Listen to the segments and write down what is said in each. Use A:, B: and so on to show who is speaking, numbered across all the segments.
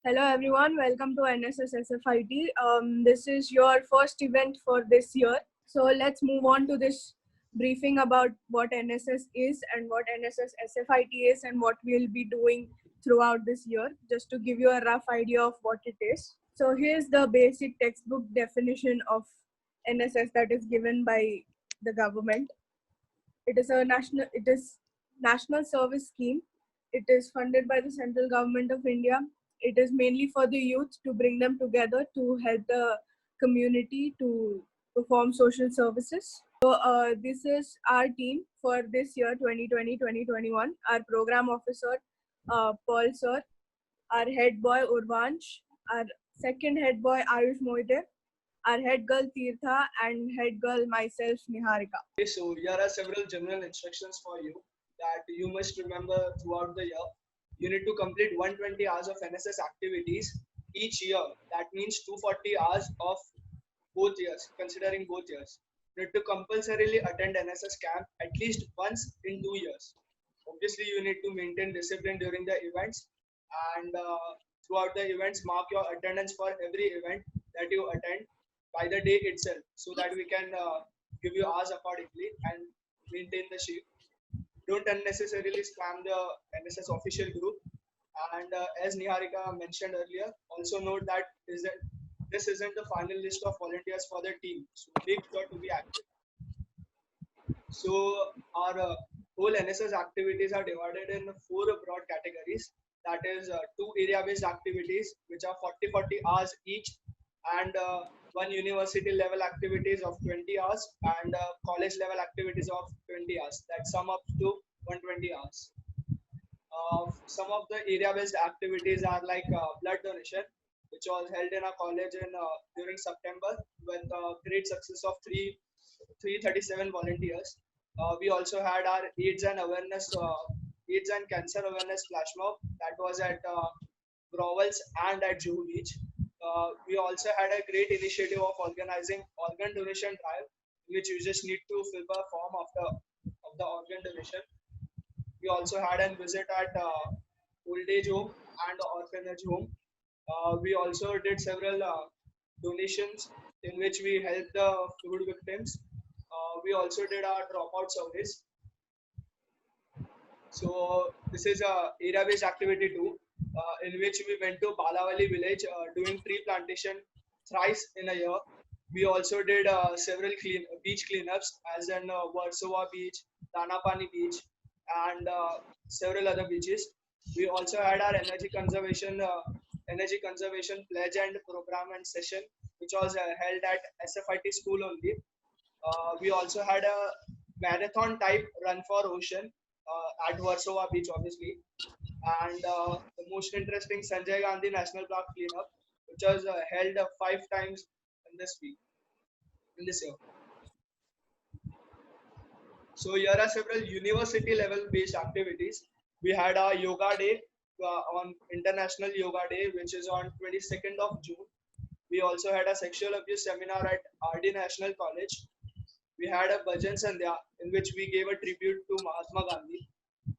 A: Hello everyone, welcome to NSS SFIT. This is your first event for this year. So let's move on to this briefing about what NSS is and what NSS SFIT is and what we'll be doing throughout this year, just to give you a rough idea of what it is. So here's the basic textbook definition of NSS that is given by the government. It is national service scheme. It is funded by the central government of India. It is mainly for the youth, to bring them together to help the community to perform social services. So this is our team for this year 2020-2021. Our program officer Paul sir, our head boy Urvansh, our second head boy Ayush Moite, our head girl Tirtha, and head girl myself Niharika.
B: Okay, so here are several general instructions for you that you must remember throughout the year. You need to complete 120 hours of NSS activities each year. That means 240 hours of both years, considering both years. You need to compulsorily attend NSS camp at least once in 2 years. Obviously, you need to maintain discipline during the events, and throughout the events, mark your attendance for every event that you attend by the day itself, so that we can give you hours accordingly and maintain the sheet. Don't unnecessarily spam the NSS official group. And as Niharika mentioned earlier, also note that this isn't the final list of volunteers for the team. So make sure to be active. So our whole NSS activities are divided in four broad categories. That is two area-based activities, which are 40 hours each, and one university level activities of 20 hours, and college level activities of 20 hours. That sum up to 120 hours. Some of the area-based activities are like blood donation, which was held in a college in during September with great success of 337 volunteers. We also had our AIDS and cancer awareness flash mob that was at Grovels and at Juhu Beach. We also had a great initiative of organizing organ donation drive, in which you just need to fill a form of the organ donation. We also had a visit at old age home and orphanage home. We also did several donations in which we helped the food victims. We also did our dropout service. So this is a area-based activity too, in which we went to Balavali village doing tree plantation thrice in a year. We also did several beach cleanups, as in Warsaw Beach, Danapani Beach, and several other beaches. We also had our energy conservation pledge and program and session, which was held at SFIT school only. We also had a marathon type run for ocean at Warsaw Beach, obviously, and the most interesting Sanjay Gandhi National Park cleanup, which was held 5 times in this year. So here are several university level based activities. We had our yoga day on International Yoga Day, which is on 22nd of June. We also had a sexual abuse seminar at RD National College. We had a Bhajan Sandhya in which we gave a tribute to Mahatma Gandhi.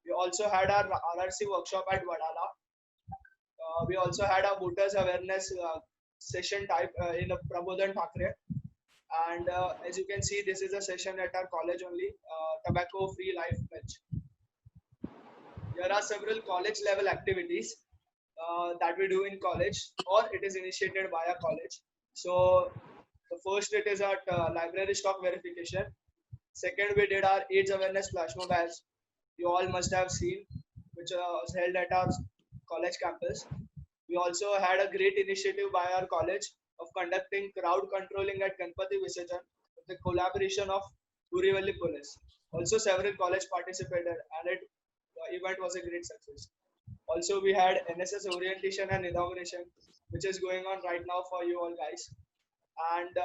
B: We also had our RRC workshop at Vadala. We also had a voters awareness session type in Prabodhan Thakre. And as you can see, this is a session at our college only, tobacco free life pledge. There are several college level activities that we do in college, or it is initiated by a college. So the first, it is at library stock verification. Second, we did our AIDS awareness flash mob, as you all must have seen, which was held at our college campus. We also had a great initiative by our college of conducting crowd controlling at Ganpati Visajan with the collaboration of Purivalli Police. Also, several college participated, and the event was a great success. Also, we had NSS orientation and inauguration, which is going on right now for you all guys. And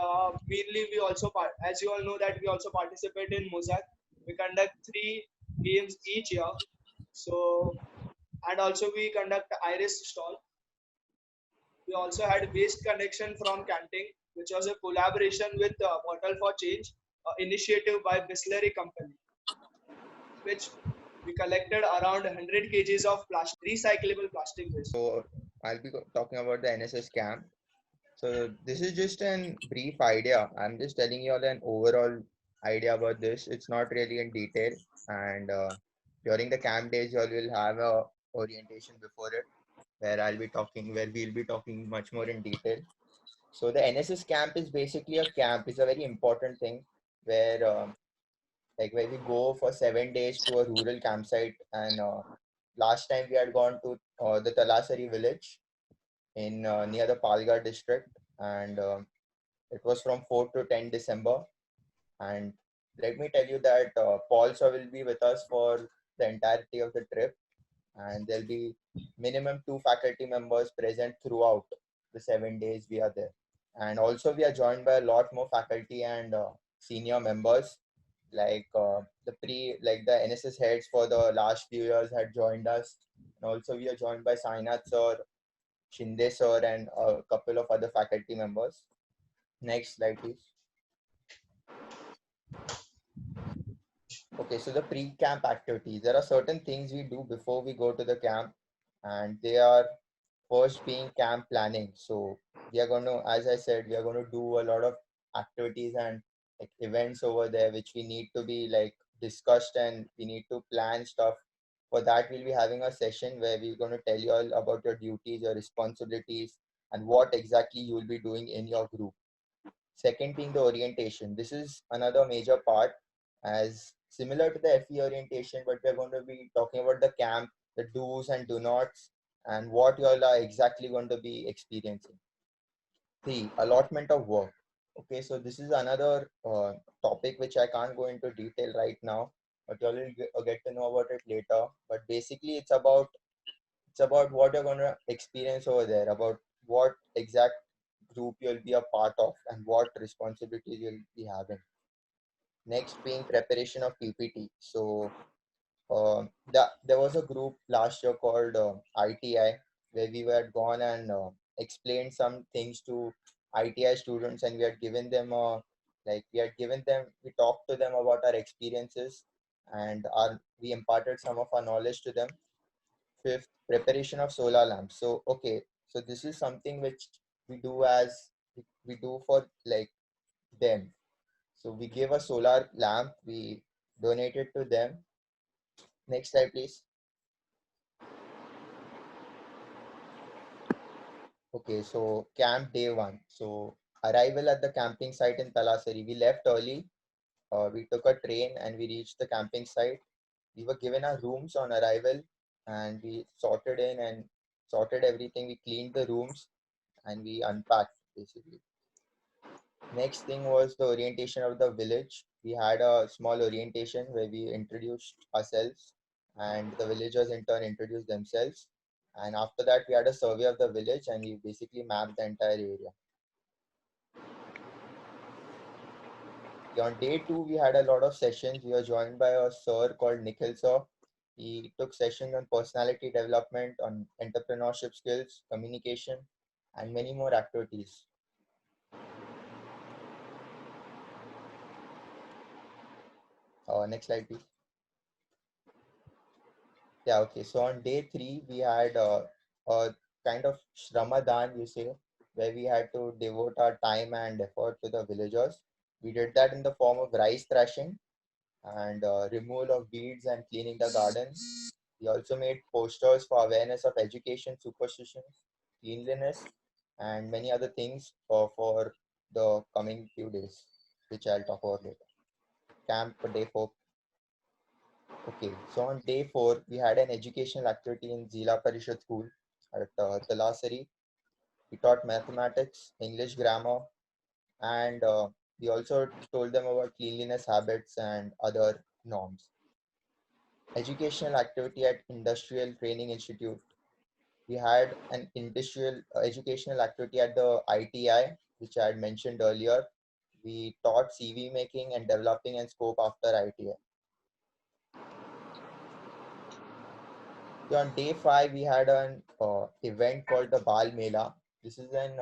B: mainly, we also, as you all know, that we also participate in Mozart. We conduct 3 games each year. So, and also we conduct Iris stall. We also had Waste Connection from Canting, which was a collaboration with Bottle for Change, initiative by Bisleri Company, which we collected around 100 kgs of recyclable plastic waste.
C: So I'll be talking about the NSS camp. So this is just an brief idea. I'm just telling you all an overall idea about this. It's not really in detail. And during the camp days, you all will have a orientation before it, where we'll be talking much more in detail. So the NSS camp is basically a camp. It's a very important thing where where we go for 7 days to a rural campsite. And last time we had gone to the Talasari village in near the Palghar district, and it was from 4 to 10 December. And let me tell you that Paul Shaw will be with us for the entirety of the trip, and there'll be minimum 2 faculty members present throughout the 7 days we are there. And also we are joined by a lot more faculty and senior members, like the NSS heads for the last few years had joined us. And also we are joined by Sainath sir, Shinde sir, and a couple of other faculty members. Next slide, please. Okay, so the pre-camp activities. There are certain things we do before we go to the camp, and they are first being camp planning. So we are going to, as I said, we are going to do a lot of activities and like events over there, which we need to be like discussed, and we need to plan stuff. For that, we'll be having a session where we're going to tell you all about your duties, your responsibilities, and what exactly you will be doing in your group. Second being the orientation. This is another major part, as similar to the FE orientation, but we're going to be talking about the camp, the do's and do nots, and what you all are exactly going to be experiencing. Three, allotment of work. Okay, so this is another topic which I can't go into detail right now, but you all will get to know about it later. But basically, it's about what you're going to experience over there, about what exact group you'll be a part of, and what responsibilities you'll be having. Next being preparation of PPT. So there was a group last year called ITI, where we had gone and explained some things to ITI students, and we talked to them about our experiences, and we imparted some of our knowledge to them. Fifth, preparation of solar lamps. So okay, so this is something which we do for like them. So we gave a solar lamp, we donated to them. Next slide, please. Okay, so camp day one. So arrival at the camping site in Talasari. We left early. We took a train and we reached the camping site. We were given our rooms on arrival, and we sorted in and sorted everything. We cleaned the rooms and we unpacked basically. Next thing was the orientation of the village. We had a small orientation where we introduced ourselves, and the villagers in turn introduced themselves. And after that, we had a survey of the village, and we basically mapped the entire area. On day two, we had a lot of sessions. We were joined by a sir called Nikhil sir. He took sessions on personality development, on entrepreneurship skills, communication, and many more activities. Next slide, please. Yeah, okay. So on day three, we had a kind of Shramadan, you say, where we had to devote our time and effort to the villagers. We did that in the form of rice thrashing and removal of weeds and cleaning the gardens. We also made posters for awareness of education, superstition, cleanliness, and many other things for the coming few days, which I'll talk about later. Camp day 4. Okay, so on day 4, we had an educational activity in Zila Parishad School at Talasari. We taught mathematics, English grammar, and we also told them about cleanliness habits and other norms. Educational activity at Industrial Training Institute. We had an industrial educational activity at the ITI, which I had mentioned earlier. We taught CV making and developing and scope after ITI. On day 5, we had an event called the Bal Mela. This is an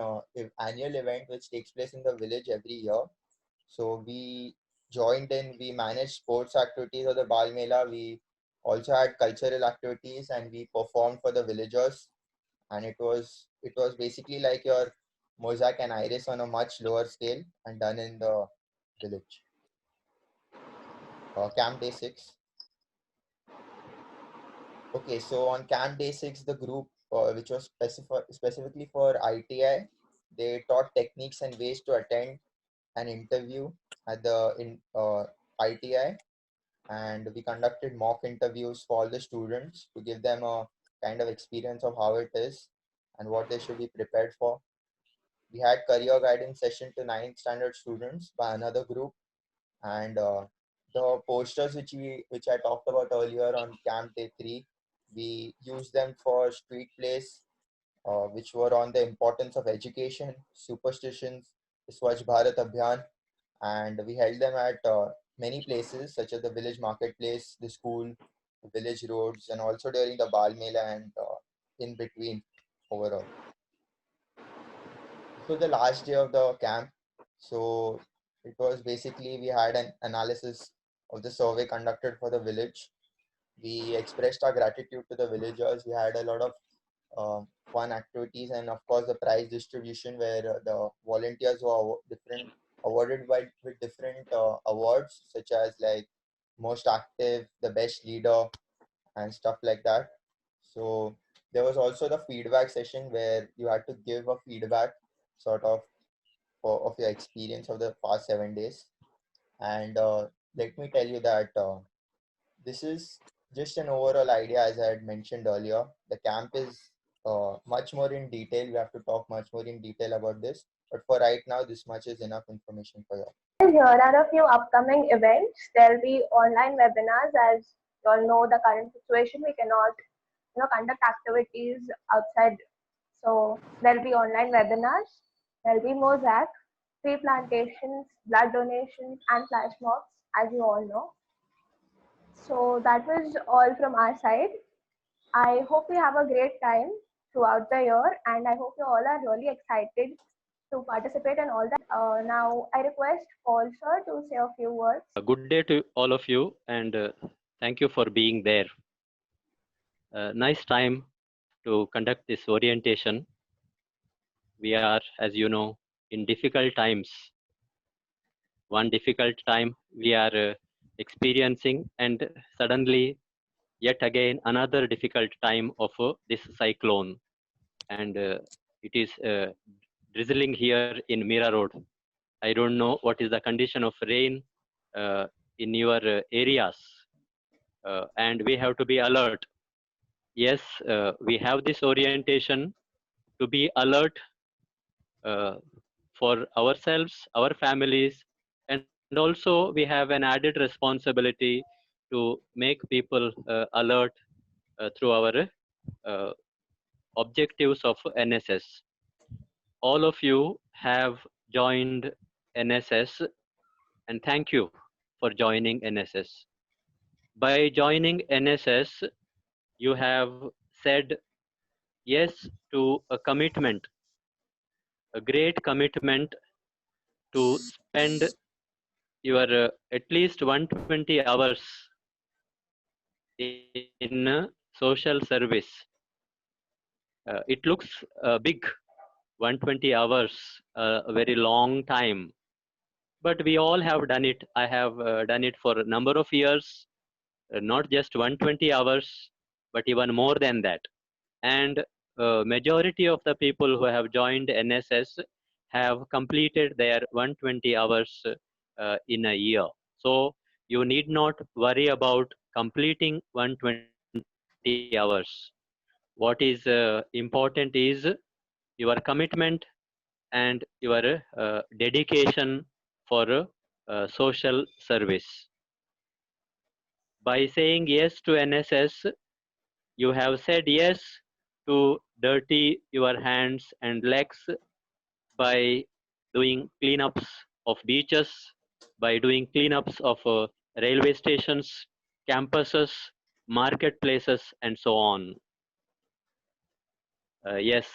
C: annual event which takes place in the village every year. So we joined in, we managed sports activities of the Bal Mela. We also had cultural activities and we performed for the villagers. and it was basically like your mosaic and iris on a much lower scale and done in the village. Camp day 6. Okay, so on Camp Day 6, the group, which was specifically for ITI, they taught techniques and ways to attend an interview at the ITI, and we conducted mock interviews for all the students to give them a kind of experience of how it is and what they should be prepared for. We had career guidance session to 9th standard students by another group, and the posters which I talked about earlier on Camp Day 3, we used them for street plays, which were on the importance of education, superstitions, the Swachh Bharat Abhiyan, and we held them at many places such as the village marketplace, the school, the village roads, and also during the Bal Mela and in between overall. This was the last day of the camp. So it was basically we had an analysis of the survey conducted for the village. We expressed our gratitude to the villagers. We had a lot of fun activities, and of course the prize distribution where the volunteers were awarded with different awards such as like most active, the best leader, and stuff like that. So there was also the feedback session where you had to give a feedback sort of of your experience of the past 7 days. And let me tell you that this is just an overall idea, as I had mentioned earlier. The camp is much more in detail. We have to talk much more in detail about this. But for right now, this much is enough information for you.
D: Here are a few upcoming events. There'll be online webinars. As you all know, the current situation, we cannot conduct activities outside. So there'll be online webinars. There'll be mosaic, tree plantations, blood donations, and flash mobs, as you all know. So that was all from our side. I hope we have a great time throughout the year, and I hope you all are really excited to participate in all that. Now, I request Paul sir to say a few words.
E: A good day to all of you, and thank you for being there. Nice time to conduct this orientation. We are, as you know, in difficult times. One difficult time we are experiencing, and suddenly, yet again, another difficult time of this cyclone. And it is drizzling here in Mira Road. I don't know what is the condition of rain in your areas, and we have to be alert. Yes, we have this orientation to be alert for ourselves, our families, and also we have an added responsibility to make people alert through our objectives of NSS. All of you have joined NSS, and thank you for joining NSS. By joining NSS, you have said yes to a commitment, a great commitment to spend your at least 120 hours in social service. It looks big, 120 hours, a very long time, but we all have done it. I have done it for a number of years, not just 120 hours, but even more than that. And majority of the people who have joined NSS have completed their 120 hours in a year. So you need not worry about completing 120 hours. What is important is your commitment and your dedication for social service. By saying yes to NSS, you have said yes to dirty your hands and legs by doing cleanups of beaches, by doing cleanups of railway stations, campuses, marketplaces, and so on. Yes,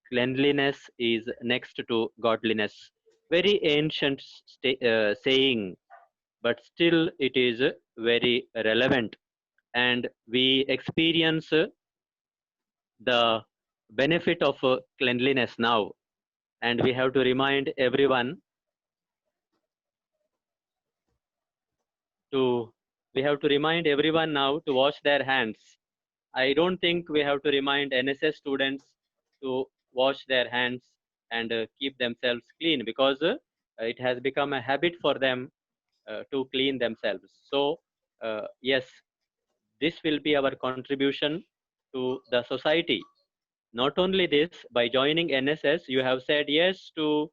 E: cleanliness is next to godliness. Very ancient saying, but still it is very relevant. And we experience the benefit of cleanliness now, and we have to remind everyone to now to wash their hands. I don't think we have to remind NSS students to wash their hands and keep themselves clean, because it has become a habit for them to clean themselves. So yes, this will be our contribution to the society. Not only this, by joining NSS, you have said yes to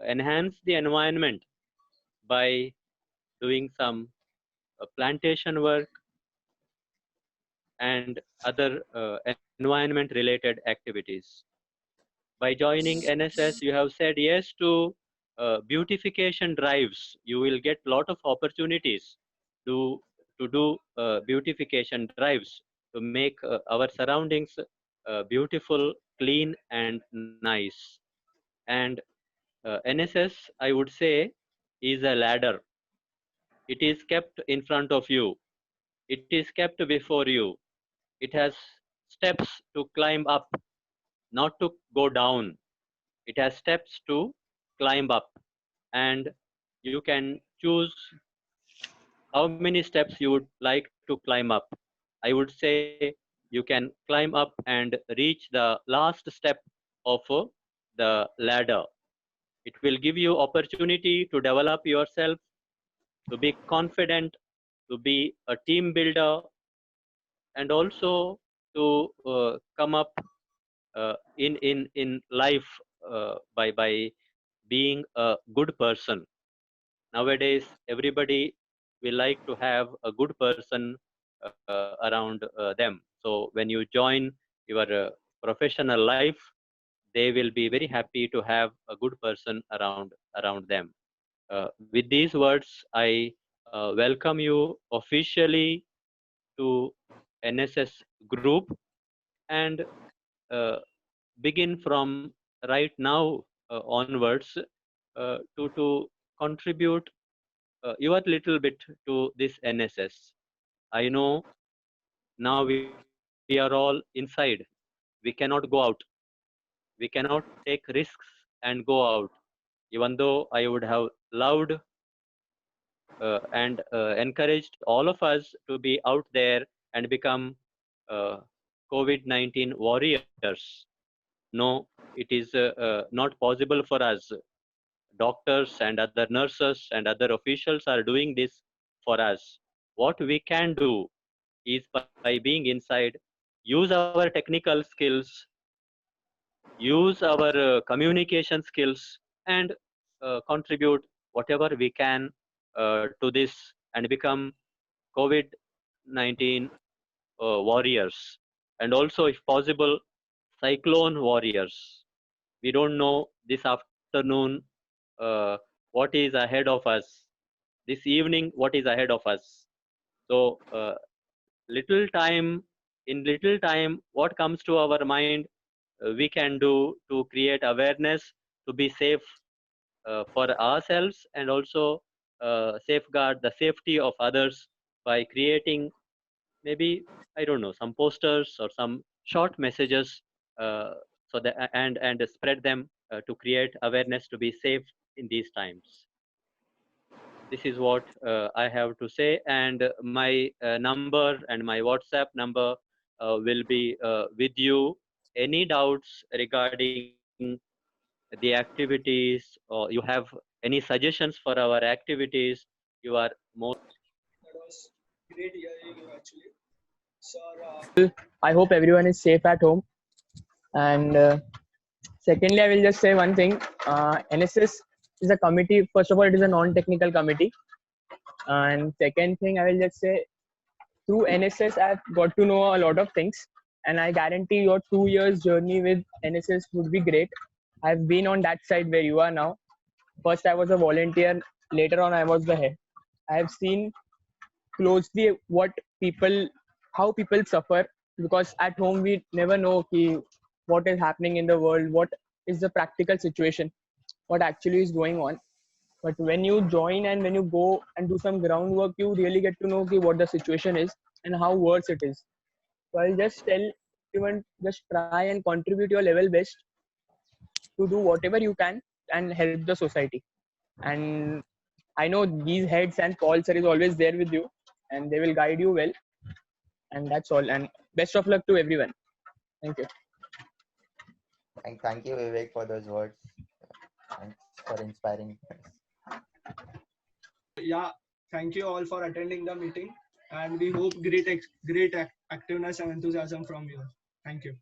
E: enhance the environment by doing some plantation work and other environment related activities. By joining NSS, you have said yes to beautification drives. You will get lot of opportunities to do beautification drives to make our surroundings beautiful, clean, and nice. And NSS, I would say, is a ladder. It is kept in front of you. It is kept before you. It has steps to climb up, not to go down. It has steps to climb up, and you can choose how many steps you would like to climb up. I would say you can climb up and reach the last step of the ladder. It will give you opportunity to develop yourself, to be confident, to be a team builder, and also to come up in life by being a good person. Nowadays, everybody will like to have a good person around them. So when you join your professional life, they will be very happy to have a good person around them. With these words, I welcome you officially to NSS group, and uh, begin from right now onwards to contribute your little bit to this NSS. I know now we are all inside. We cannot go out. We cannot take risks and go out. Even though I would have loved and encouraged all of us to be out there and become uh, COVID-19 warriors. No, it is not possible for us. Doctors and other nurses and other officials are doing this for us. What we can do is, by being inside, use our technical skills, use our communication skills, and contribute whatever we can to this, and become COVID-19 warriors, and also, if possible, cyclone warriors. We don't know this afternoon what is ahead of us, this evening what is ahead of us. So little time in little time, what comes to our mind, we can do to create awareness, to be safe for ourselves, and also safeguard the safety of others by creating, maybe, I don't know, some posters or some short messages, uh, so that and spread them to create awareness, to be safe in these times. This is what I have to say, and my number and my WhatsApp number will be with you. Any doubts regarding the activities, or you have any suggestions for our activities, you are most
B: That was great hearing you actually. Sir,
F: I hope everyone is safe at home. And secondly, I will just say one thing. NSS is a committee. First of all, it is a non-technical committee. And second thing, I will just say, through NSS, I've got to know a lot of things. And I guarantee your 2 years journey with NSS would be great. I've been on that side where you are now. First, I was a volunteer. Later on, I was the head. I have seen closely how people suffer, because at home we never know what is happening in the world, what is the practical situation, what actually is going on. But when you join and when you go and do some groundwork, you really get to know what the situation is and how worse it is. So I'll just tell everyone just try and contribute your level best to do whatever you can and help the society. And I know these heads and Paul sir is always there with you and they will guide you well. And that's all. And best of luck to everyone. Thank you.
C: Thank you, Vivek, for those words. Thanks for inspiring us.
B: Yeah, thank you all for attending the meeting, and we hope great activeness and enthusiasm from you. Thank you.